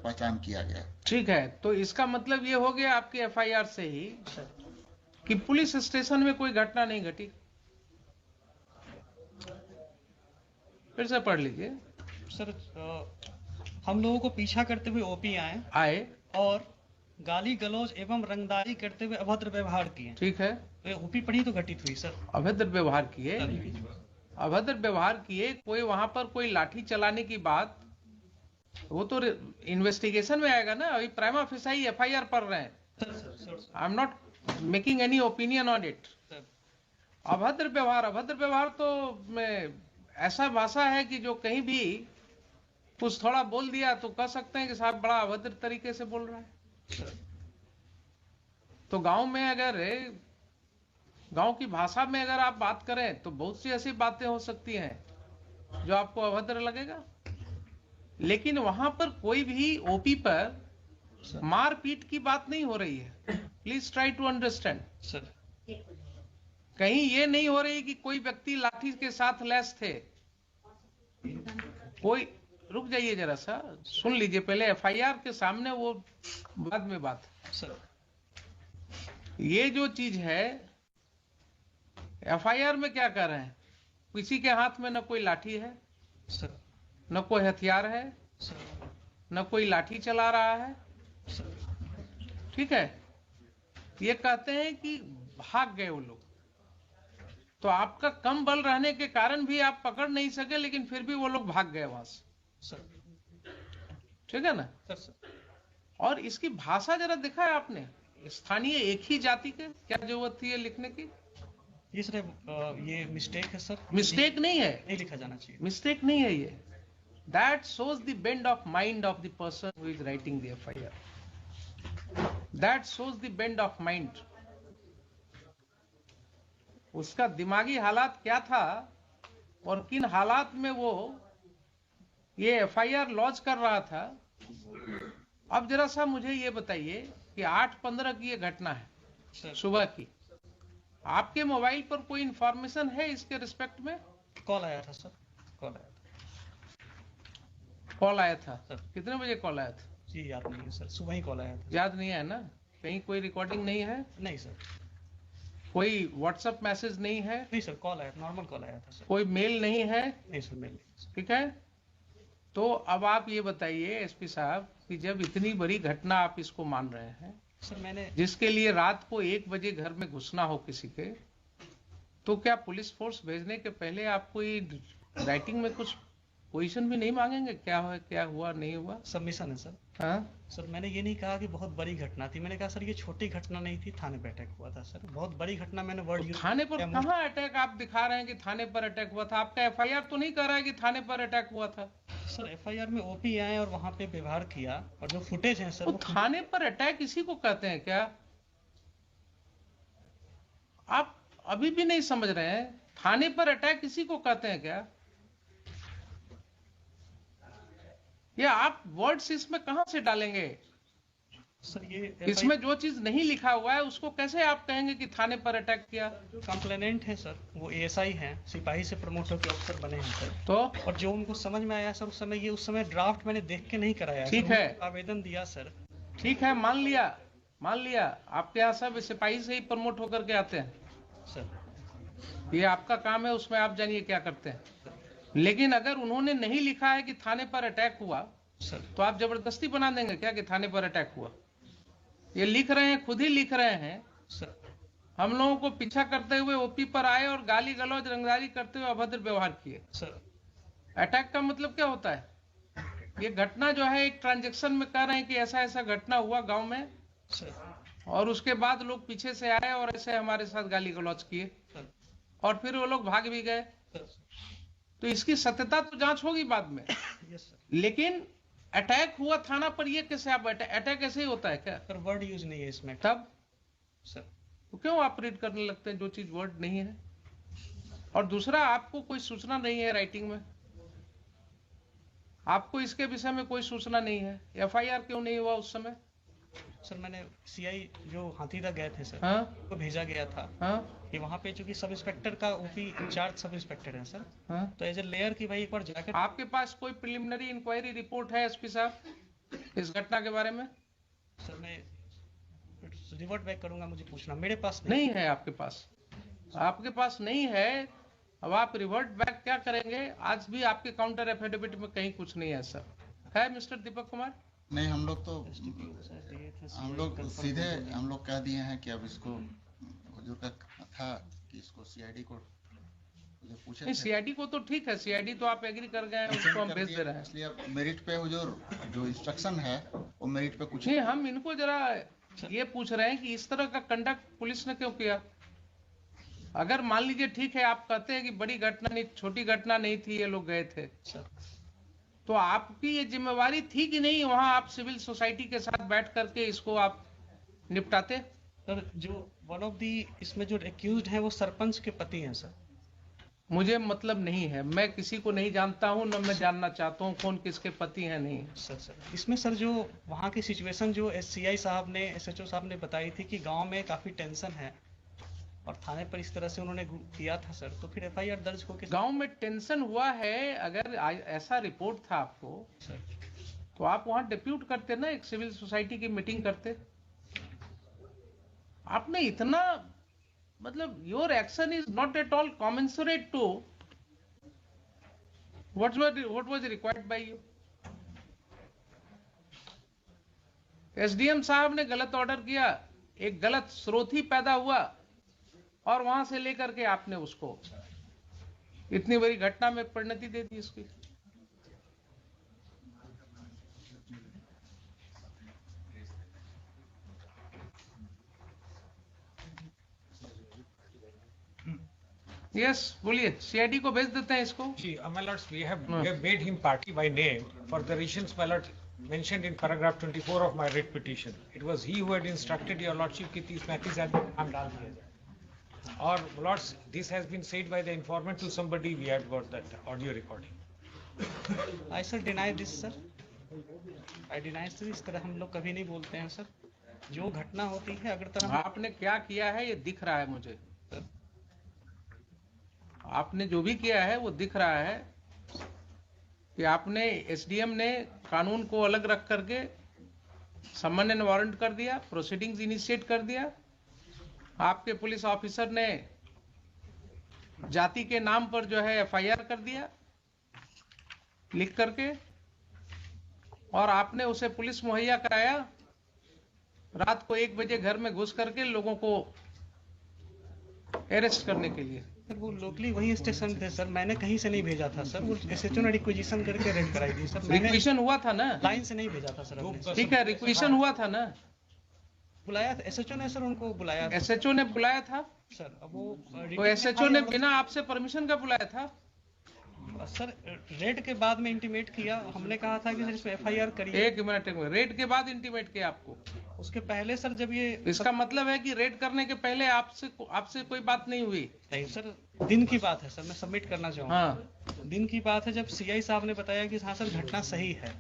पहचान किया गया। ठीक है, तो इसका मतलब ये हो गया आपकी एफआईआर से ही कि पुलिस स्टेशन में कोई घटना नहीं घटी। फिर से पढ़ लीजिए। सर हम लोगों को पीछा करते हुए ओपी आए और गाली गलौज एवं रंगदारी करते हुए अभद्र व्यवहार किए। ठीक है, तो ओपी पर ही तो घटित हुई सर। अभद्र व्यवहार किए, अभद्र व्यवहार किए, कोई वहां पर कोई लाठी चलाने की बात, वो तो इन्वेस्टिगेशन में आएगा ना। अभी प्राइमा फेसाई एफआईआर पढ़ रहे हैं। I am not making any opinion on it. अभद्र व्यवहार तो ऐसा भाषा है कि जो कहीं भी कुछ थोड़ा बोल दिया तो कह सकते हैं कि साहब बड़ा अभद्र तरीके से बोल रहा है। तो गांव में अगर गांव की भाषा में अगर आप बात करें तो बहुत सी ऐसी बातें हो सकती हैं जो आपको अभद्र लगेगा, लेकिन वहां पर कोई भी ओपी पर मारपीट की बात नहीं हो रही है। Please try to understand sir. कहीं ये नहीं हो रही कि कोई व्यक्ति लाठी के साथ लैस थे। कोई रुक जाइए जरा सा, सुन लीजिए पहले एफआईआर के सामने, वो बाद में बात सर। ये जो चीज है एफआईआर में क्या कर रहे हैं, किसी के हाथ में न कोई लाठी है सर, न कोई हथियार है सर, न कोई लाठी चला रहा है। सर। ठीक है, ये कहते हैं कि भाग गए वो लोग। तो आपका कम बल रहने के कारण भी आप पकड़ नहीं सके, लेकिन फिर भी वो लोग भाग गए वहां से। सर। ठीक है ना सर। और इसकी भाषा जरा देखा है आपने, स्थानीय एक ही जाति के, क्या जरूरत थी ये लिखने की? ये सर ये मिस्टेक है सर। मिस्टेक नहीं है, नहीं लिखा जाना चाहिए। मिस्टेक नहीं है ये। That shows the bend of mind of the person who is writing the FIR. That shows the bend of mind. उसका दिमागी हालात क्या था और किन हालात में वो ये एफआईआर लॉन्च कर रहा था। अब जरा सा मुझे ये बताइए कि 8/15 की ये घटना है सुबह की, आपके मोबाइल पर कोई इंफॉर्मेशन है इसके रिस्पेक्ट में? कॉल आया था सर, कॉल आया था। कॉल आया था सर। कितने बजे कॉल आया था? जी याद नहीं है सर, सुबह ही कॉल आया था। याद नहीं है ना? कहीं कोई रिकॉर्डिंग नहीं है? नहीं सर। कोई व्हाट्सएप मैसेज नहीं है? नहीं सर, कॉल आया, नॉर्मल कॉल आया था सर। कोई मेल नहीं है? नहीं सर, मेल नहीं। ठीक है, तो अब आप ये बताइए एसपी साहब कि जब इतनी बड़ी घटना आप इसको मान रहे हैं सर, मैंने जिसके लिए रात को 1 बजे घर में घुसना हो किसी के, तो क्या पुलिस फोर्स भेजने के पहले आपको ये राइटिंग में कुछ पोजीशन भी नहीं मांगेंगे, क्या है क्या हुआ नहीं हुआ? सबमिशन है सर। हाँ सर, मैंने ये नहीं कहा कि बहुत बड़ी घटना थी, मैंने कहा सर ये छोटी घटना नहीं थी, थाने पे अटैक हुआ था सर। बहुत बड़ी घटना मैंने वर्ड यूज। थाने पर कहाँ अटैक आप दिखा रहे हैं कि थाने पर अटैक हुआ था? आपका एफआईआर तो नहीं कह रहा है कि थाने पर अटैक हुआ था। सर एफआईआर में ओपी आए और वहां पे व्यवहार किया, और जो फुटेज है सर तो थाने पर अटैक इसी को कहते हैं क्या? आप अभी भी नहीं समझ रहे हैं, थाने पर अटैक इसी को कहते हैं क्या? ये आप वर्ड्स इसमें कहां से डालेंगे? सर ये इसमें जो चीज नहीं लिखा हुआ है उसको कैसे आप कहेंगे कि थाने पर अटैक किया? कंप्लेनेंट है सर, वो एएसआई हैं, सिपाही से प्रमोट होकर अफसर बने हैं सर। तो और जो उनको समझ में आया सर उस समय ड्राफ्ट मैंने देख के नहीं कराया। ठीक सर, है, आवेदन दिया सर। ठीक है, मान लिया आपके यहाँ सब सिपाही से ही प्रमोट होकर के आते हैं सर। ये आपका काम है, उसमें आप जानिए क्या करते हैं। लेकिन अगर उन्होंने नहीं लिखा है कि थाने पर अटैक हुआ सर, तो आप जबरदस्ती बना देंगे क्या कि थाने पर अटैक हुआ? ये लिख रहे हैं, खुद ही लिख रहे हैं, सर। हम लोगों को पीछा करते हुए ओपी पर आए और गाली गलौज रंगदारी करते हुए अभद्र व्यवहार किए। सर अटैक का मतलब क्या होता है? ये घटना जो है एक ट्रांजैक्शन में कह रहे हैं कि ऐसा ऐसा घटना हुआ गांव में सर, और उसके बाद लोग पीछे से आए और ऐसे हमारे साथ गाली गलौज किए सर, और फिर वो लोग भाग भी गए। सर। तो इसकी सत्यता तो जांच होगी बाद में। Yes sir. लेकिन अटैक हुआ थाना पर, ये कैसे आप अटैक ऐसे ही होता है क्या? सर वर्ड यूज नहीं है इसमें तब सर। तो क्यों आप रीड करने लगते हैं जो चीज वर्ड नहीं है? और दूसरा, आपको कोई सूचना नहीं है राइटिंग में, आपको इसके विषय में कोई सूचना नहीं है, एफआईआर क्यों नहीं हुआ उस समय? सर मैंने सीआई जो हाथीदा गए थे सर, हाँ को भेजा गया था हाँ कि वहाँ पे चूंकि सब इंस्पेक्टर का ओपी इंचार्ज सब इंस्पेक्टर है सर, हाँ। तो एज ए लेयर की भाई एक बार जाकर। आपके पास कोई प्रिलिमिनरी इंक्वायरी रिपोर्ट है एसपी साहब? इस घटना के बारे में? सर मैं रिवर्ट बैक करूंगा, मुझे पूछना, मेरे पास नहीं है आपके पास, आपके पास नहीं है। अब आप रिवर्ट बैक क्या करेंगे? आज भी आपके काउंटर एफिडेविट में कहीं कुछ नहीं है सर, है मिस्टर दीपक कुमार? नहीं, हम लोग सीधे हम लोग कह दिए हैं कि अब इसको हुजूर का था कि इसको सीआईडी को जो पूछे नहीं, थे, सीआईडी को तो ठीक है, सीआईडी तो आप एग्री कर गए हैं, उसको हम भेज दे रहे हैं। इसलिए अब मेरिट पे हुजूर जो इंस्ट्रक्शन है वो मेरिट पे कुछ नहीं, हम इनको जरा ये पूछ रहे हैं कि इस तरह का कंडक्ट पुलिस ने क्यों किया? अगर मान लीजिए ठीक है, आप कहते हैं कि बड़ी घटना नहीं, छोटी घटना नहीं थी, ये लोग गए थे, तो आपकी ये जिम्मेवारी थी कि नहीं वहां आप सिविल सोसाइटी के साथ बैठ करके इसको आप निपटाते? सर जो वन ऑफ दी इसमें जो एक्यूज्ड है वो सरपंच के पति हैं सर। मुझे मतलब नहीं है, मैं किसी को नहीं जानता हूं, न मैं जानना चाहता हूं कौन किसके पति हैं। नहीं सर इसमें सर जो वहाँ की सिचुएशन जो एससीआई साहब ने, एसएचओ साहब ने बताई थी कि गांव में काफी टेंशन है और थाने पर इस तरह से उन्होंने किया था सर, तो फिर एफआईआर दर्ज होकर गांव में टेंशन हुआ है। अगर ऐसा रिपोर्ट था आपको सर, तो आप वहां डिप्यूट करते ना, एक सिविल सोसाइटी की मीटिंग करते। आपने इतना मतलब your action is not at all commensurate to what was required by you. SDM साहब ने गलत ऑर्डर किया, एक गलत स्रोत ही पैदा हुआ और वहां से लेकर के आपने उसको इतनी बड़ी घटना में परिणति दे दी इसकी। यस बोलिए, सीआईडी को भेज देते हैं इसको। जी, my lords, we have made him party by name for the reasons, my lord, mentioned in paragraph 24 of my writ petition. It was he who had instructed your lordship कि 30-35 आदमी का नाम डाल दिया जाए। और lords, this has been said by the informant to somebody. We have got that audio recording. I sir deny this sir. I deny sir, इस तरह हम लोग कभी नहीं बोलते हैं सर। जो घटना होती है अगर तरह आपने क्या किया है ये दिख रहा है मुझे, आपने जो भी किया है वो दिख रहा है कि आपने, एसडीएम ने कानून को अलग रख करके समन एंड वारंट कर दिया, प्रोसीडिंग्स इनिशिएट कर दिया। आपके पुलिस ऑफिसर ने जाति के नाम पर जो है एफआईआर कर दिया लिख करके, और आपने उसे पुलिस मुहैया कराया। रात को 1 बजे घर में घुस करके लोगों को अरेस्ट करने के लिए। सर वो लोकली वही स्टेशन थे सर, मैंने कहीं से नहीं भेजा था सर, वो एसएचओ ने रिक्विजिशन करके रेड कराई थी सर। रिक्विजिशन हुआ था ना, लाइन से नहीं भेजा था सर। ठीक है, रिक्विजिशन हुआ था ना, बुलाया था एसएचओ ने सर, उनको बुलाया था एसएचओ ने बुलाया था सर। अब वो तो एसएचओ ने बिना आपसे परमिशन का बुलाया था सर। रेड के बाद में इंटीमेट किया, हमने कहा था कि सर इसमें एफआईआर करिए। 1 मिनट रेड के बाद इंटीमेट किया आपको? उसके पहले सर जब ये, इसका मतलब है कि रेड करने के पहले आपसे कोई बात नहीं हुई? नहीं सर, दिन की बात है सर, मैं सबमिट करना चाहूँगा। हाँ, दिन की बात है जब सीआई साहब ने बताया कि हाँ सर घटना सही है,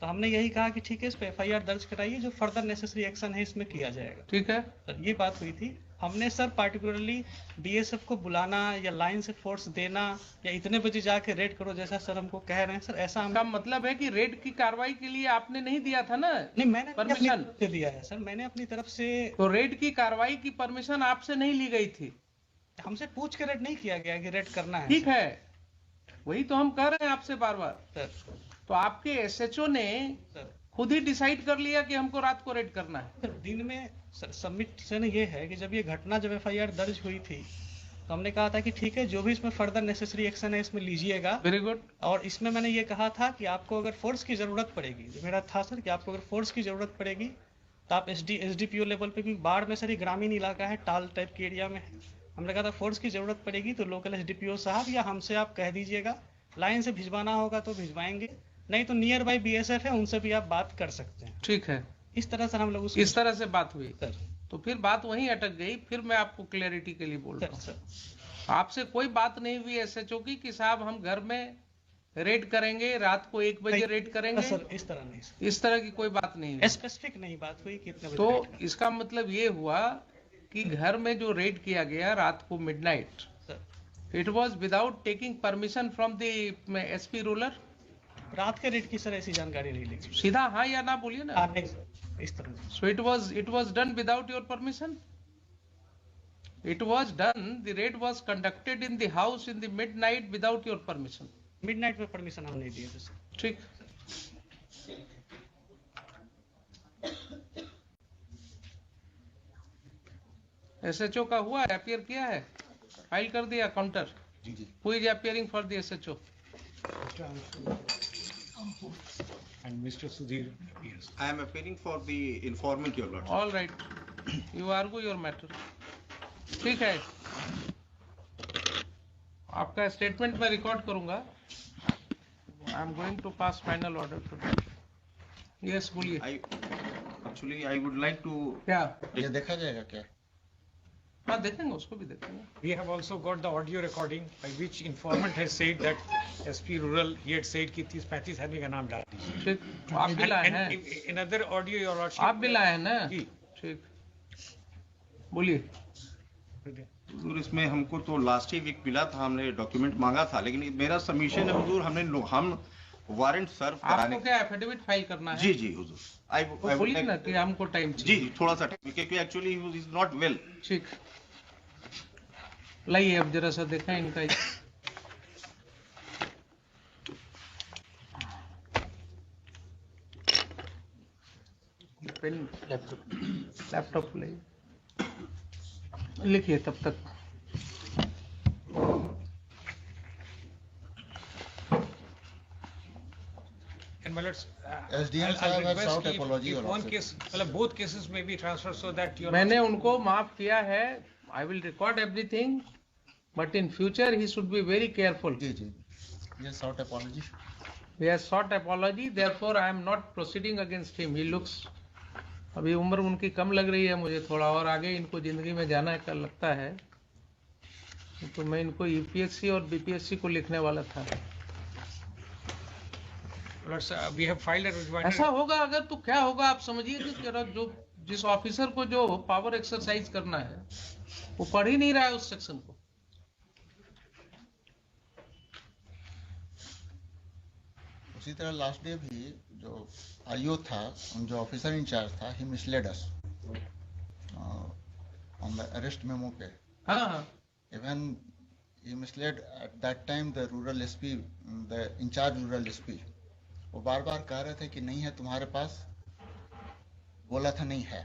तो हमने यही कहा कि ठीक है इस पे एफआईआर दर्ज कराइए, जो फर्दर नेसेसरी एक्शन है इसमें किया जाएगा। ठीक है सर ये बात हुई थी। हमने सर पार्टिकुलरली बीएसएफ को बुलाना या लाइन से फोर्स देना या इतने बजे जाके रेड करो जैसा सर हमको कह रहे हैं सर, ऐसा का मतलब है कि रेड की कार्रवाई के लिए आपने नहीं दिया था ना? नहीं, मैंने परमिशन अपनी तरफ से दिया है सर, मैंने अपनी तरफ से। तो रेड की कार्रवाई की परमिशन आपसे नहीं ली गई थी? हमसे पूछ के रेड नहीं किया गया कि रेड करना है। ठीक है, वही तो हम कह रहे हैं आपसे बार बार सर। तो आपके एसएचओ ने सर खुद ही डिसाइड कर लिया कि हमको रात को रेड करना है? सर दिन में सर सबमिशन ये है कि जब ये घटना, जब एफआईआर दर्ज हुई थी तो हमने कहा था कि ठीक है जो भी इसमें फर्दर नेसेसरी एक्शन है इसमें लीजिएगा। Very good. और इसमें मैंने ये कहा था कि आपको अगर फोर्स की जरूरत पड़ेगी, जो मेरा था सर कि आपको अगर फोर्स की जरूरत पड़ेगी तो आप एसडीपीओ लेवल पे भी, बाढ़ में सर ये ग्रामीण इलाका है, टाल टाइप के एरिया में है, हमने कहा था फोर्स की जरूरत पड़ेगी तो लोकल एसडीपीओ साहब या हमसे आप कह दीजिएगा, लाइन से भिजवाना होगा तो भिजवाएंगे, नहीं तो नियर बाई बीएसएफ है उनसे भी आप बात कर सकते हैं। ठीक है, इस तरह सर हम लोग इस तरह से बात हुई सर। तो फिर बात वहीं अटक गई। फिर मैं आपको क्लैरिटी के लिए बोल रहा हूँ, आपसे कोई बात नहीं हुई एसएचओ की कि साहब हम घर में रेड करेंगे, रात को 1 बजे रेड करेंगे? सर इस तरह नहीं सर, इस तरह की कोई बात नहीं हुई। स्पेसिफिक नहीं बात हुई कितने बजे तो रेड करना। इसका मतलब ये हुआ कि घर में जो रेड किया गया रात को midnight, sir it was without taking permission from the SP ruler? रात के रेट की सर ऐसी जानकारी नहीं ली। सीधा हाँ या ना बोलिए ना। हाँ नहीं सर, इस तरह से। So it was done without your permission? It was done, the raid was conducted in the house in the midnight without your permission. Midnight में परमिशन हम नहीं दिए थे सर। ठीक। एसएचओ का हुआ है, अपियर किया है, फाइल कर दिया काउंटर। जी जी। Who is appearing for the SHO? And Mr. Sudhir, yes. I am appearing for the informant, your lordship. All right, you argue your matter. ठीक है, आपका स्टेटमेंट मैं रिकॉर्ड करूंगा। I am going to pass final order to that. Yes बोलिए। I would like to. क्या? ये देखा जाएगा क्या? हाँ देखेंगे, उसको भी देखेंगे। We have also got the audio recording by which informant has said that SP Rural, he had said कि 30-35 आदमी का नाम डाल दीजिए। ठीक, आप भी लाए हैं? And another audio, your lordship. आप भी लाए हैं ना? जी। ठीक, बोलिए। हुजूर इसमें हमको तो लास्ट ही वीक मिला था, हमने डॉक्यूमेंट मांगा था, लेकिन मेरा सबमिशन है हुजूर, हम वारंट सर्व कराने। आपको क्या एफिडेविट फाइल करना है? जी जी हुजूर। तो बोलिए ना कि हमको टाइम जी चाहिए। जी थोड़ा सा टाइम, क्योंकि actually he is not well. ठीक, लाइए अब जरा सा देखें इनका। पेन लैपटॉप लाइए, लिखिए तब तक। And my lords, SDM I'll साहब has request sought if apology, your one lordship. case, मतलब both cases may be transferred so that your मैंने उनको माफ किया है। I will record everything, but in future he should be very careful. जी जी। ये sought apology. He has sought apology, therefore I am not proceeding against him. He looks, अभी उम्र उनकी कम लग रही है मुझे थोड़ा, और आगे इनको जिंदगी में जाना है कल लगता है, तो मैं इनको यूपीएससी और बीपीएससी को लिखने वाला था। lords, we have filed a rejoinder. ऐसा होगा अगर तो क्या होगा आप समझिए कि जो जिस ऑफिसर को जो पावर एक्सरसाइज करना है वो पढ़ ही नहीं रहा है उस सेक्शन को। उसी तरह लास्ट डे भी जो आईओ था, जो ऑफिसर इंचार्ज था, he misled us on the arrest memo पे। हाँ हाँ, even he misled at that time the rural SP, the in charge rural SP. वो बार बार कह रहे थे कि नहीं है तुम्हारे पास, बोला था नहीं है।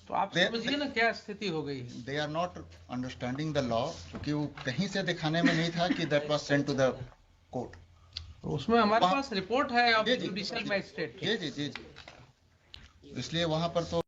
तो आप समझिए ना क्या स्थिति हो गई है। They are not understanding the law, क्योंकि वो कहीं से दिखाने में नहीं था कि that was sent to the court. तो उसमें हमारे वहाँ- पास रिपोर्ट है ऑफ जी, जी, जुडिशियल जी, मैजिस्ट्रेट। जी जी जी जी। इसलिए वहां पर तो